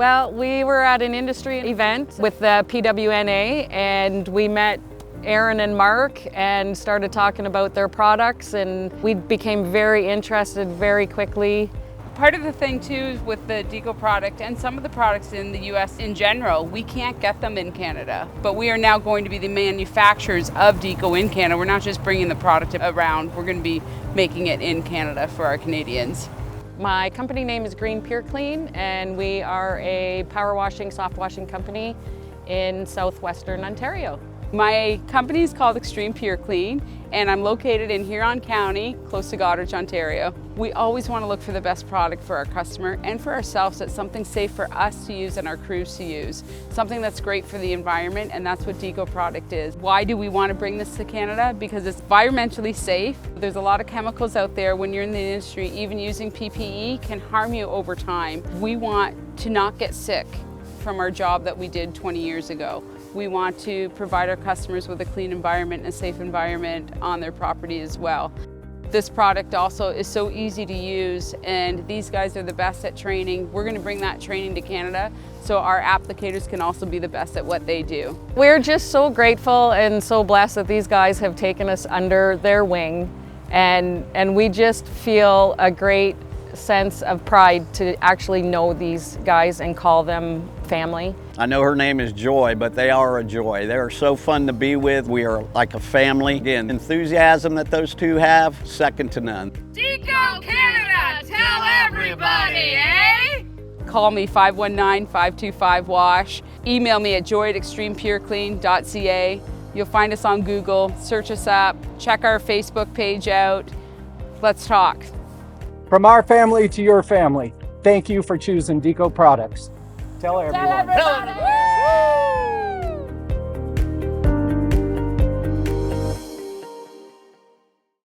Well, we were at an industry event with the PWNA and we met Aaron and Mark and started talking about their products, and we became very interested very quickly. Part of the thing too with the Deco product and some of the products in the US in general, we can't get them in Canada, but we are now going to be the manufacturers of Deco in Canada. We're not just bringing the product around, we're going to be making it in Canada for our Canadians. My company name is Green Pure Clean, and we are a power washing, soft washing company in southwestern Ontario. My company is called Extreme Pure Clean, and I'm located in Huron County, close to Goderich, Ontario. We always want to look for the best product for our customer and for ourselves. That's something safe for us to use and our crews to use. Something that's great for the environment, and that's what Deco product is. Why do we want to bring this to Canada? Because it's environmentally safe. There's a lot of chemicals out there when you're in the industry. Even using PPE can harm you over time. We want to not get sick from our job that we did 20 years ago. We want to provide our customers with a clean environment and a safe environment on their property as well. This product also is so easy to use, and these guys are the best at training. We're going to bring that training to Canada so our applicators can also be the best at what they do. We're just so grateful and so blessed that these guys have taken us under their wing, and we just feel a great sense of pride to actually know these guys and call them family. I know her name is Joy, but they are a joy. They are so fun to be with. We are like a family. Again, enthusiasm that those two have, second to none. Deco Canada, tell everybody, eh? Call me 519-525-WASH. Email me at joy@extremepureclean.ca. You'll find us on Google, search us up, check our Facebook page out. Let's talk. From our family to your family, thank you for choosing Deco Products. Tell everyone. Tell everybody.